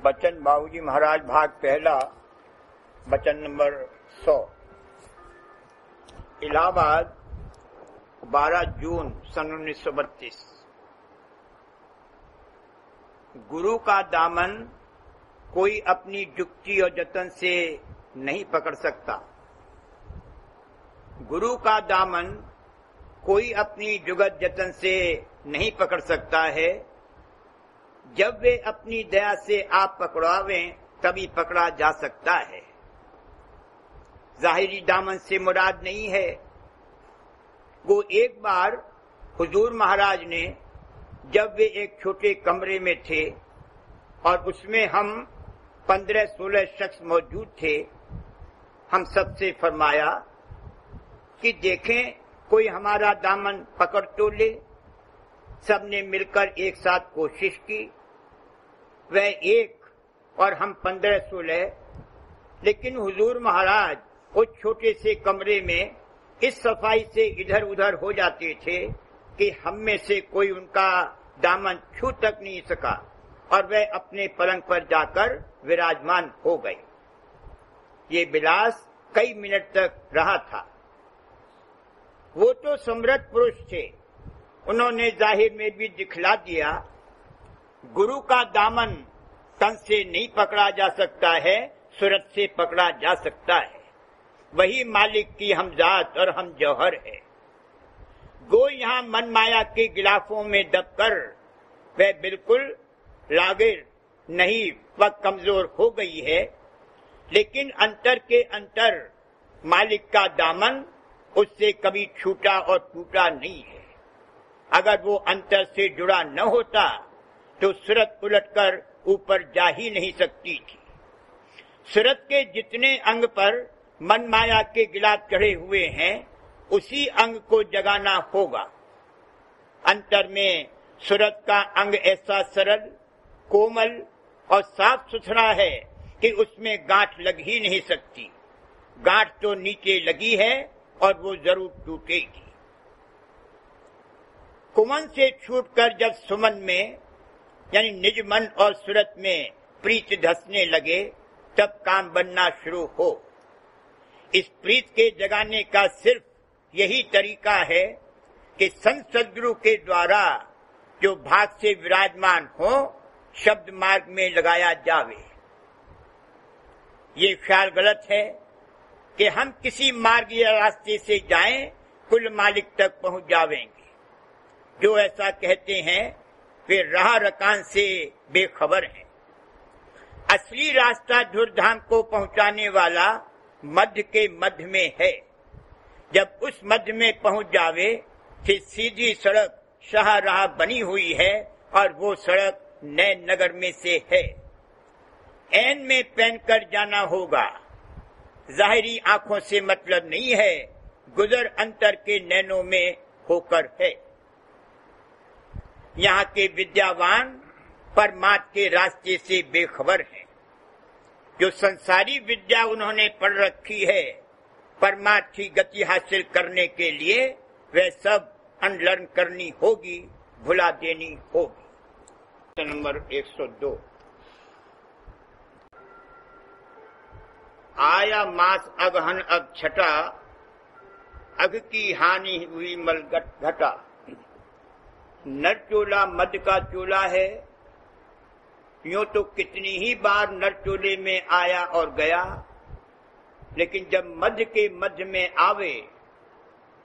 बचन बाबूजी महाराज भाग पहला, बचन नंबर 100। इलाहाबाद 12 जून सन 1932। गुरु का दामन कोई अपनी जुक्ति और जतन से नहीं पकड़ सकता। गुरु का दामन कोई अपनी जुगत जतन से नहीं पकड़ सकता है। जब वे अपनी दया से आप पकड़ावें तभी पकड़ा जा सकता है। जाहिरी दामन से मुराद नहीं है। वो एक बार हुजूर महाराज ने, जब वे एक छोटे कमरे में थे और उसमें हम 15-16 शख्स मौजूद थे, हम सबसे फरमाया कि देखें कोई हमारा दामन पकड़ तो ले। सबने मिलकर एक साथ कोशिश की। वह एक और हम 15-16, लेकिन हुजूर महाराज उस छोटे से कमरे में इस सफाई से इधर उधर हो जाते थे कि हम में से कोई उनका दामन छू तक नहीं सका और वह अपने पलंग पर जाकर विराजमान हो गए। ये विलास कई मिनट तक रहा था। वो तो समृद्ध पुरुष थे। उन्होंने जाहिर में भी दिखला दिया, गुरु का दामन तन से नहीं पकड़ा जा सकता है, सूरत से पकड़ा जा सकता है। वही मालिक की हम जात और हम जौहर है। गो यहाँ मन माया के गिलाफों में दबकर वह बिल्कुल लागिर नहीं व कमजोर हो गई है, लेकिन अंतर के अंतर मालिक का दामन उससे कभी छूटा और टूटा नहीं है। अगर वो अंतर से जुड़ा न होता तो सूरत उलटकर ऊपर जा ही नहीं सकती थी। सूरत के जितने अंग पर मन माया के गिलाफ चढ़े हुए हैं, उसी अंग को जगाना होगा। अंतर में सूरत का अंग ऐसा सरल, कोमल और साफ सुथरा है कि उसमें गांठ लग ही नहीं सकती। गांठ तो नीचे लगी है और वो जरूर टूटेगी। कुमन से छूटकर जब सुमन में यानी निज मन और सूरत में प्रीत धसने लगे, तब काम बनना शुरू हो। इस प्रीत के जगाने का सिर्फ यही तरीका है कि संत सद्गुरु के द्वारा जो भाग से विराजमान हो, शब्द मार्ग में लगाया जावे। ये ख्याल गलत है कि हम किसी मार्ग या रास्ते से जाएं, कुल मालिक तक पहुंच जावेंगे। जो ऐसा कहते हैं वे राह रकान से बेखबर हैं। असली रास्ता धुरधाम को पहुंचाने वाला मध्य के मध्य में है। जब उस मध्य में पहुंच जावे, फिर सीधी सड़क शाहराह बनी हुई है और वो सड़क नए नगर में से है। ऐन में पहनकर जाना होगा। जाहिरी आंखों से मतलब नहीं है, गुजर अंतर के नैनों में होकर है। यहाँ के विद्यावान परमात्मा के रास्ते से बेखबर हैं। जो संसारी विद्या उन्होंने पढ़ रखी है, परमात्मा की गति हासिल करने के लिए वह सब अनलर्न करनी होगी, भुला देनी होगी। नंबर 102। आया मास अगहन अब छटा, अग की हानि हुई मल घटा। नर चोला मध्य का चोला है। यूं तो कितनी ही बार नर चोले में आया और गया, लेकिन जब मध्य के मध्य में आवे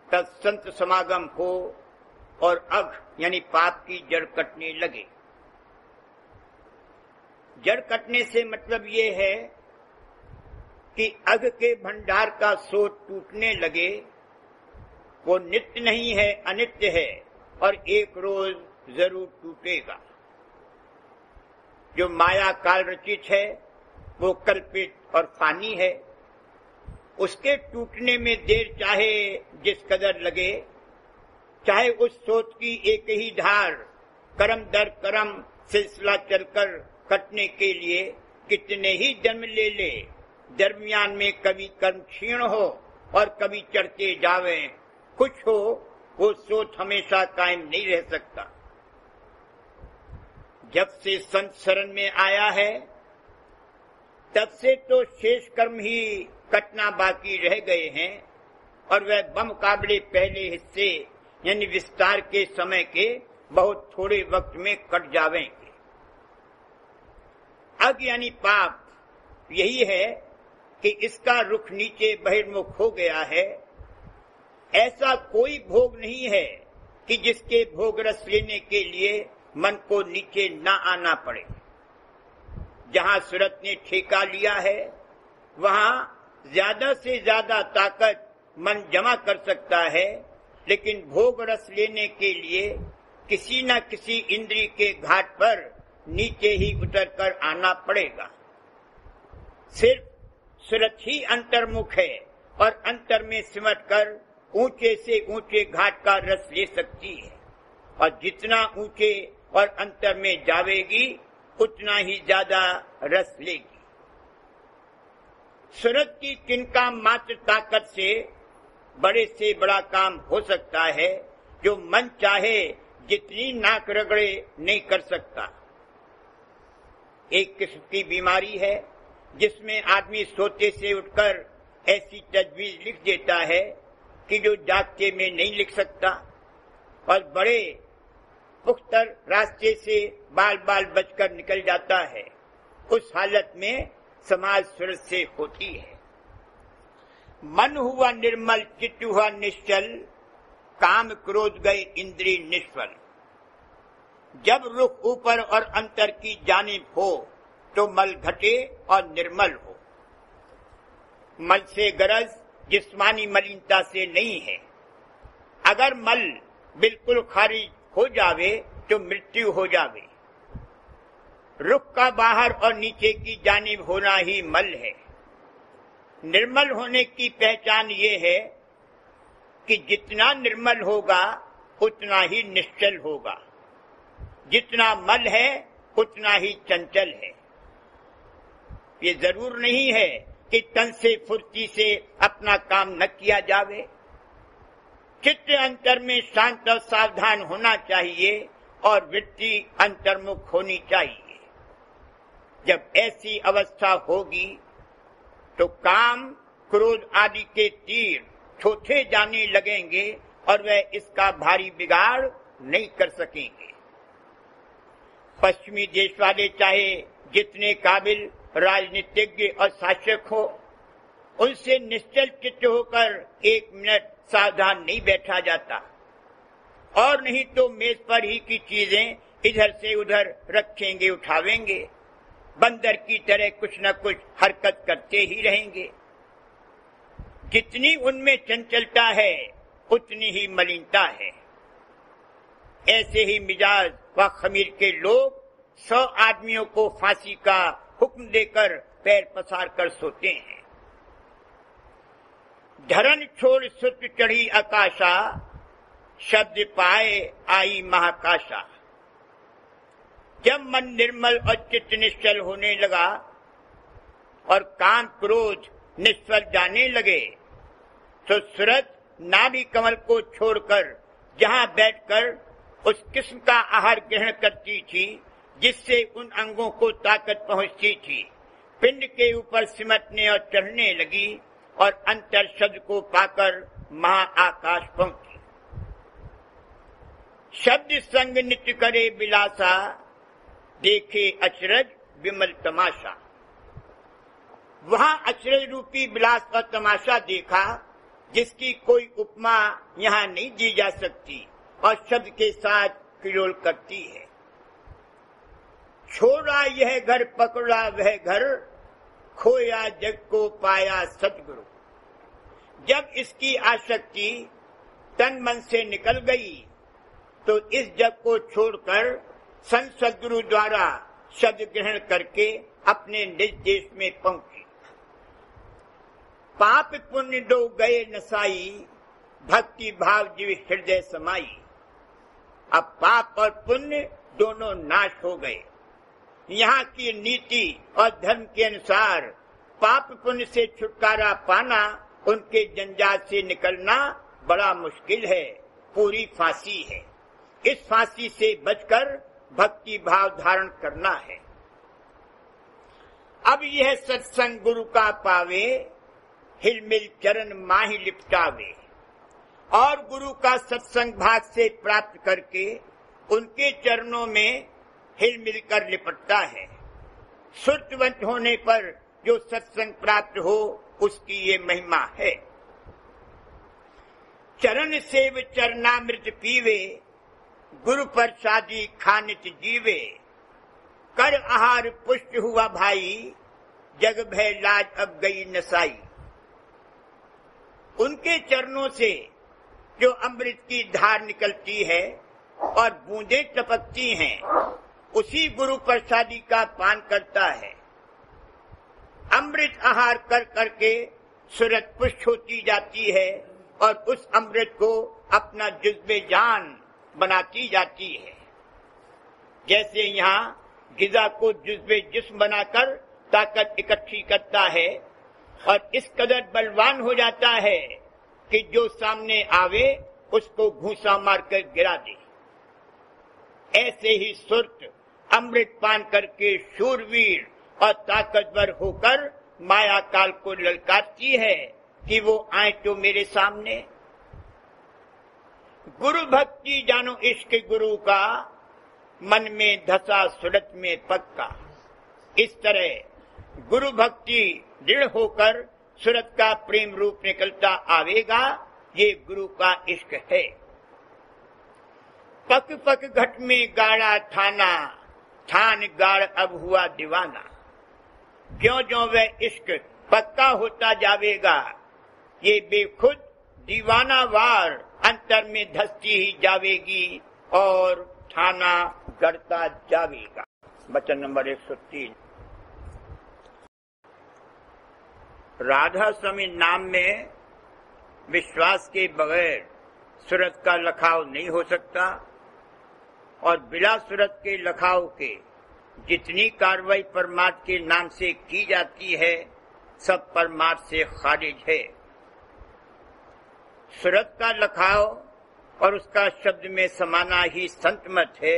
तब संत समागम हो और अघ यानी पाप की जड़ कटने लगे। जड़ कटने से मतलब ये है कि अघ के भंडार का स्रोत टूटने लगे। वो नित्य नहीं है, अनित्य है और एक रोज जरूर टूटेगा। जो माया काल रचित है वो कल्पित और फानी है। उसके टूटने में देर चाहे जिस कदर लगे, चाहे उस स्रोत की एक ही धार कर्म दर कर्म सिलसिला चलकर कटने के लिए कितने ही जन्म ले ले, दरमियान में कभी कर्म क्षीण हो और कभी चढ़ते जावे, कुछ हो, वो स्रोत हमेशा कायम नहीं रह सकता। जब से संत शरण में आया है तब से तो शेष कर्म ही कटना बाकी रह गए हैं और वह बमुकाबले पहले हिस्से यानी विस्तार के समय के बहुत थोड़े वक्त में कट जावेंगे। अग यानी पाप यही है कि इसका रुख नीचे बहिर्मुख हो गया है। ऐसा कोई भोग नहीं है कि जिसके भोग रस लेने के लिए मन को नीचे ना आना पड़े। जहां सूरत ने ठेका लिया है वहां ज्यादा से ज्यादा ताकत मन जमा कर सकता है, लेकिन भोग रस लेने के लिए किसी न किसी इंद्रिय के घाट पर नीचे ही उतरकर आना पड़ेगा। सिर्फ सूरत ही अंतर्मुख है और अंतर में सिमट कर ऊंचे से ऊंचे घाट का रस ले सकती है, और जितना ऊंचे और अंतर में जावेगी उतना ही ज्यादा रस लेगी। सूरत की तिनका मात्र ताकत से बड़ा काम हो सकता है जो मन चाहे जितनी नाक रगड़े नहीं कर सकता। एक किस्म की बीमारी है जिसमें आदमी सोते से उठकर ऐसी तजवीज लिख देता है कि जो जागते में नहीं लिख सकता, और बड़े पुख्तर रास्ते से बाल बाल बचकर निकल जाता है। उस हालत में समाज सूरत से होती है। मन हुआ निर्मल, चित्त हुआ निश्चल, काम क्रोध गए इंद्रिय निष्फल। जब रुख ऊपर और अंतर की जानिब हो तो मल घटे और निर्मल हो। मल से गरज जिस्मानी मलिनता से नहीं है। अगर मल बिल्कुल खारिज हो जावे तो मृत्यु हो जावे। रुख का बाहर और नीचे की जानिब होना ही मल है। निर्मल होने की पहचान ये है कि जितना निर्मल होगा उतना ही निश्चल होगा, जितना मल है उतना ही चंचल है। ये जरूर नहीं है कि तन से फुर्ती से अपना काम न किया जावे। चित्त अंतर में शांत और सावधान होना चाहिए और वृत्ति अंतर्मुख होनी चाहिए। जब ऐसी अवस्था होगी तो काम क्रोध आदि के तीर ठोठे जाने लगेंगे और वह इसका भारी बिगाड़ नहीं कर सकेंगे। पश्चिमी देश वाले चाहे जितने काबिल राजनीतिज्ञ और शासक हो, उनसे निश्चल चित्त होकर एक मिनट सावधान नहीं बैठा जाता, और नहीं तो मेज पर ही की चीजें इधर से उधर रखेंगे, उठावेंगे। बंदर की तरह कुछ न कुछ हरकत करते ही रहेंगे। जितनी उनमें चंचलता है उतनी ही मलिनता है। ऐसे ही मिजाज व खमीर के लोग 100 आदमियों को फांसी का हुक्म देकर पैर पसार कर सोते हैं। धरन छोड़ सुत चढ़ी आकाशा, शब्द पाए आई महाकाशा। जब मन निर्मल और चित्त निश्चल होने लगा और काम क्रोध निष्फल जाने लगे तो सूरत नाभि कमल को छोड़कर जहां बैठकर उस किस्म का आहार ग्रहण करती थी जिससे उन अंगों को ताकत पहुंचती थी, पिंड के ऊपर सिमटने और चढ़ने लगी और अंतर शब्द को पाकर महाआकाश पहुंची। शब्द संग नित्य करे बिलासा, देखे अचरज विमल तमाशा। वहां अचरज रूपी विलास और तमाशा देखा जिसकी कोई उपमा यहाँ नहीं दी जा सकती और शब्द के साथ किलोल करती है। छोड़ा यह घर पकड़ा वह घर, खोया जग को पाया सतगुरु। जब इसकी आसक्ति तन मन से निकल गई तो इस जग को छोड़कर संत सदगुरु द्वारा शब्द ग्रहण करके अपने निज देश में पहुंची। पाप पुण्य दो गए नसाई, भक्ति भाव जीव हृदय समाई। अब पाप और पुण्य दोनों नाश हो गए। यहाँ की नीति और धर्म के अनुसार पाप पुण्य से छुटकारा पाना, उनके जंजाल से निकलना बड़ा मुश्किल है, पूरी फांसी है। इस फांसी से बचकर भक्ति भाव धारण करना है। अब यह सत्संग गुरु का पावे, हिलमिल चरण माही लिपटावे। और गुरु का सत्संग भाग से प्राप्त करके उनके चरणों में हिल मिलकर लिपटता है। सुरतवंत होने पर जो सत्संग प्राप्त हो उसकी ये महिमा है। चरण सेव चरणामृत पीवे, गुरु प्रसादी खानित जीवे। कर आहार पुष्ट हुआ भाई, जग भय लाज अब गई नसाई। उनके चरणों से जो अमृत की धार निकलती है और बूंदें टपकती हैं, उसी गुरु प्रसादी का पान करता है। अमृत आहार कर करके सूरत पुष्ट होती जाती है और उस अमृत को अपना जुज़्बे जान बनाती जाती है। जैसे यहाँ गिज़ा को जुज़्बे जिस्म बनाकर ताकत इकट्ठी करता है और इस कदर बलवान हो जाता है कि जो सामने आवे उसको घूंसा मारकर गिरा दे। ऐसे ही सुरत अमृत पान करके शूरवीर और ताकतवर होकर माया काल को ललकारती है कि वो आए तो मेरे सामने। गुरु भक्ति जानो इश्क गुरु का, मन में धसा सुरत में पक्का। इस तरह गुरु भक्ति दृढ़ होकर सूरत का प्रेम रूप निकलता आवेगा। ये गुरु का इश्क है। पक पक घट में गाड़ा थाना, थान गाड़ अब हुआ दीवाना। ज्यों ज्यों वह इश्क पक्का होता जावेगा, ये बेखुद दीवाना वार अंतर में धसती ही जावेगी और थाना गढ़ता जावेगा। वचन नंबर 103। राधा स्वामी नाम में विश्वास के बगैर सूरत का लखाव नहीं हो सकता और बिना सूरत के लखाव के जितनी कार्रवाई परमार्थ के नाम से की जाती है सब परमार्थ से खारिज है। सूरत का लखाव और उसका शब्द में समाना ही संत मत है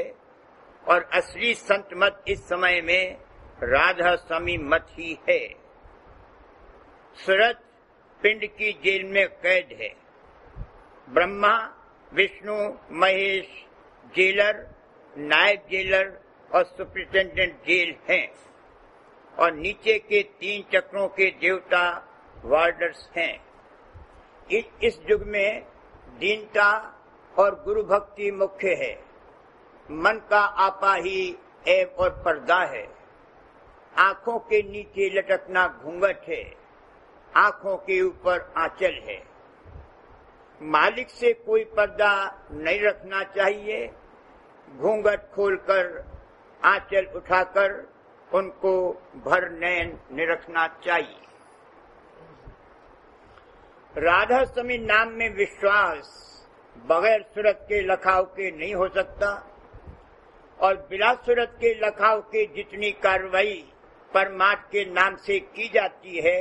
और असली संत मत इस समय में राधा स्वामी मत ही है। सूरत पिंड की जेल में कैद है। ब्रह्मा, विष्णु, महेश जेलर, नायब जेलर और सुप्रिटेंडेंट जेल हैं और नीचे के 3 चक्रों के देवता वार्डर्स हैं। इस युग में दीनता और गुरु भक्ति मुख्य है। मन का आपा ही ऐब और पर्दा है। आंखों के नीचे लटकना घूंघट है, आंखों के ऊपर आंचल है। मालिक से कोई पर्दा नहीं रखना चाहिए। घूंघट खोलकर आंचल उठाकर उनको भर नयन निरखना चाहिए। राधा स्वामी नाम में विश्वास बगैर सूरत के लखाव के नहीं हो सकता और बिना सूरत के लखाव के जितनी कार्रवाई परमार्थ के नाम से की जाती है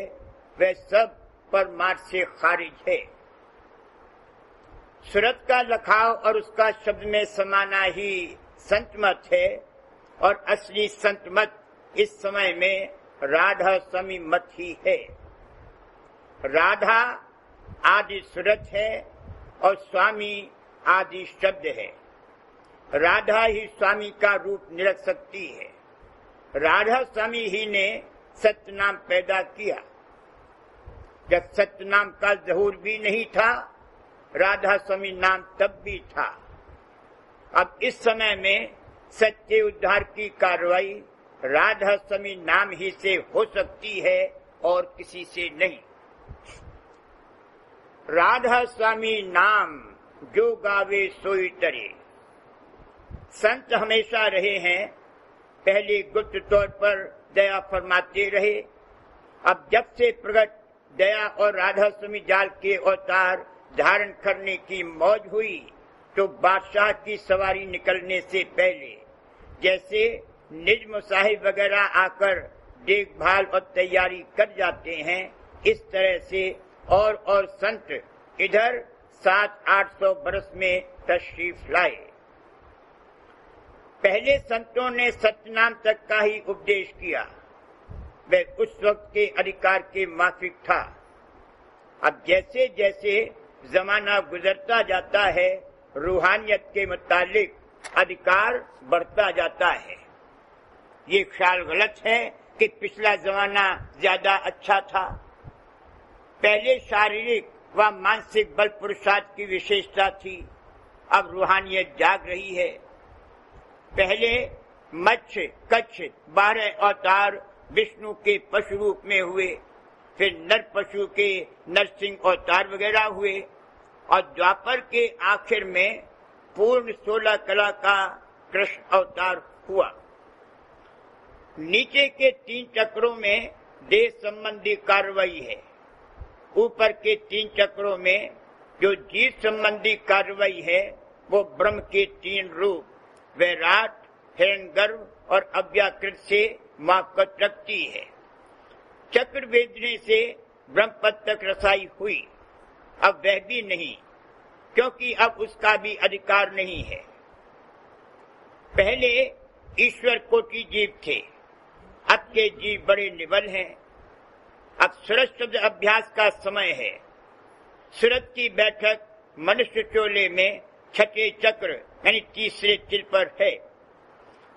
वह सब परमार्थ से खारिज है। सूरत का लखाव और उसका शब्द में समाना ही संत मत है और असली संत मत इस समय में राधा स्वामी मत ही है। राधा आदि सूरत है और स्वामी आदि शब्द है। राधा ही स्वामी का रूप निरख सकती है। राधा स्वामी ही ने सत्य नाम पैदा किया। जब सत्य नाम का ज़हूर भी नहीं था, राधा स्वामी नाम तब भी था। अब इस समय में सच्चे उद्धार की कार्रवाई राधा स्वामी नाम ही से हो सकती है और किसी से नहीं। राधा स्वामी नाम जो गावे सोई तरे। संत हमेशा रहे हैं, पहले गुप्त तौर पर दया फरमाते रहे। अब जब से प्रकट दया और राधा स्वामी जाल के अवतार धारण करने की मौज हुई तो बादशाह की सवारी निकलने से पहले जैसे निज मुसाहिब वगैरह आकर देखभाल और तैयारी कर जाते हैं, इस तरह से और संत इधर 700-800 बरस में तशरीफ लाए। पहले संतों ने सत्यनाम तक का ही उपदेश किया वह उस वक्त के अधिकार के माफिक था। अब जैसे जैसे जमाना गुजरता जाता है, रूहानियत के मुतालिक अधिकार बढ़ता जाता है। ये ख्याल गलत है कि पिछला जमाना ज्यादा अच्छा था। पहले शारीरिक व मानसिक बल पुरुषार्थ की विशेषता थी, अब रूहानियत जाग रही है। पहले मत्स्य कच्छ 12 अवतार विष्णु के पशु रूप में हुए, फिर नर पशु के नरसिंह अवतार वगैरह हुए, और द्वापर के आखिर में पूर्ण 16 कला का कृष्ण अवतार हुआ। नीचे के 3 चक्रों में देह संबंधी कार्रवाई है। ऊपर के 3 चक्रों में जो जीव संबंधी कार्रवाई है वो ब्रह्म के 3 रूप वैराट, हिरण्यगर्भ और अव्याकृत से मापकत रखती है। चक्र वेदने से ब्रह्म पद तक रसाई हुई, अब वह भी नहीं, क्योंकि अब उसका भी अधिकार नहीं है। पहले ईश्वर कोटि जीव थे, अब के जीव बड़े निबल हैं। अब सूरज शब्द अभ्यास का समय है। सूरज की बैठक मनुष्य चोले में 6ठे चक्र यानी तीसरे तिल पर है।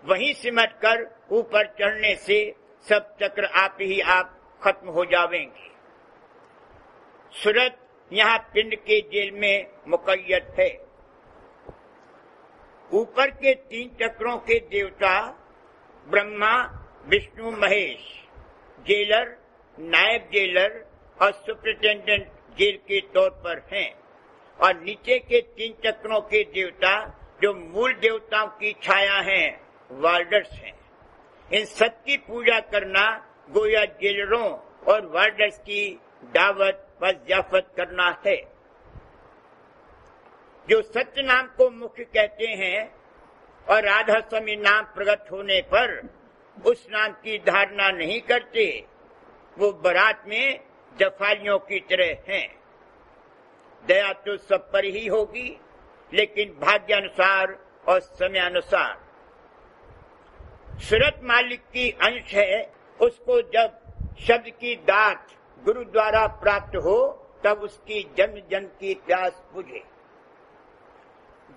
वहीं सिमट कर ऊपर चढ़ने से सब चक्र आप ही आप खत्म हो जावेंगे। सूरज यहाँ पिंड के जेल में मुकय्यद है। ऊपर के 3 चक्रों के देवता ब्रह्मा, विष्णु, महेश जेलर, नायब जेलर और सुपरिटेंडेंट जेल के तौर पर हैं, और नीचे के 3 चक्रों के देवता जो मूल देवताओं की छाया हैं, वार्डर्स हैं। इन सब की पूजा करना गोया जेलरों और वार्डर्स की दावत व ज़ियाफत करना है। जो सत्य नाम को मुख्य कहते हैं और राधा स्वामी नाम प्रकट होने पर उस नाम की धारणा नहीं करते, वो बारात में जफालियों की तरह हैं। दया तो सब पर ही होगी, लेकिन भाग्यानुसार और समयानुसार। सूरत मालिक की अंश है, उसको जब शब्द की दात गुरु द्वारा प्राप्त हो तब उसकी जन्म जन्म की प्यास बुझे।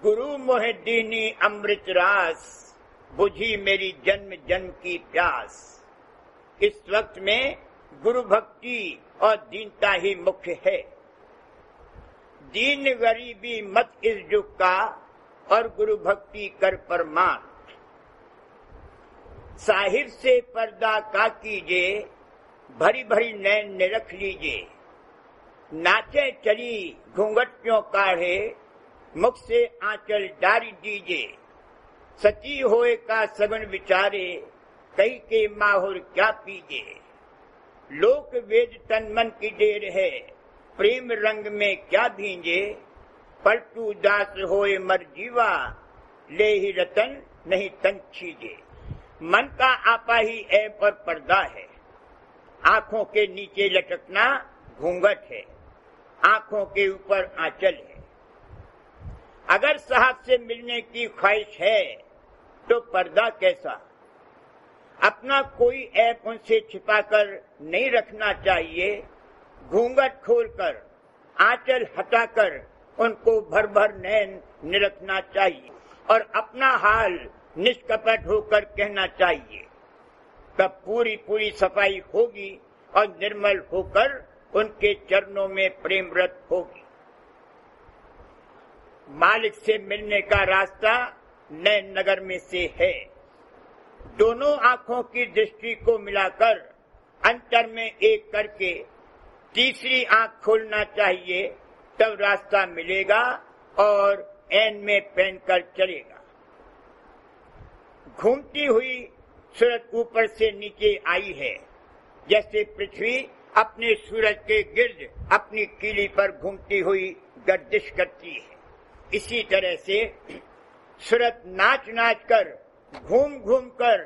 गुरु मोहे दीनी अमृत रास, बुझी मेरी जन्म जन्म की प्यास। इस वक्त में गुरु भक्ति और दीनता ही मुख्य है। दीन गरीबी मत इस युग का, और गुरु भक्ति कर परमान। साहिर से पर्दा का कीजिए, भरी भरी नैन ने रख लीजिए। नाचे चली घूंघट क्यों काढ़े, मुख से आंचल डारी दीजिए। सची होए का सगन विचारे, कई के माहौर क्या पीजिए। लोक वेद तन मन की देर है, प्रेम रंग में क्या भींजे। पलटू दास होए मर जीवा, ले ही रतन नहीं तन छीजे। मन का आपा ही ऐब और पर्दा है। आंखों के नीचे लटकना घूंघट है, आंखों के ऊपर आंचल है। अगर साहब से मिलने की ख्वाहिश है तो पर्दा कैसा। अपना कोई ऐप उनसे छिपाकर नहीं रखना चाहिए। घूंघट खोलकर, आंचल हटाकर उनको भर भर नैन निरखना चाहिए और अपना हाल निष्कपट होकर कहना चाहिए। तब पूरी पूरी सफाई होगी और निर्मल होकर उनके चरणों में प्रेम व्रत होगी। मालिक से मिलने का रास्ता नैन नगर में से है। दोनों आंखों की दृष्टि को मिलाकर अंतर में एक करके तीसरी आंख खोलना चाहिए, तब रास्ता मिलेगा और ऐन में पहनकर चलेगा। घूमती हुई सूरज ऊपर से नीचे आई है, जैसे पृथ्वी अपने सूरज के गिर्द अपनी कीली पर घूमती हुई गर्दिश करती है। इसी तरह से सूरज नाच नाच कर, घूम घूम कर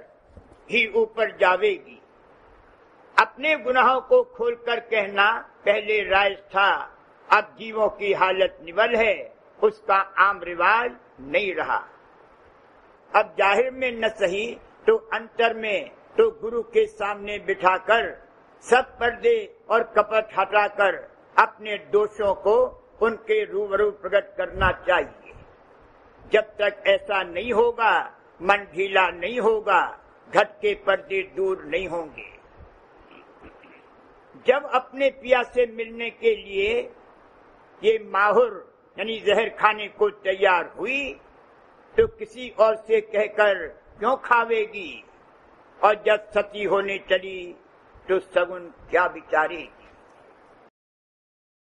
ही ऊपर जावेगी। अपने गुनाहों को खोलकर कहना पहले राज था, अब जीवों की हालत निवल है, उसका आम रिवाज नहीं रहा। अब जाहिर में न सही तो अंतर में तो गुरु के सामने बिठाकर सब पर्दे और कपट हटाकर अपने दोषों को उनके रूबरू प्रकट करना चाहिए। जब तक ऐसा नहीं होगा, मन ढीला नहीं होगा, घट के पर्दे दूर नहीं होंगे। जब अपने पिया से मिलने के लिए ये माहुर यानी जहर खाने को तैयार हुई तो किसी और से कहकर क्यों खावेगी, और जब सती होने चली तो सगुन क्या बिचारेगी।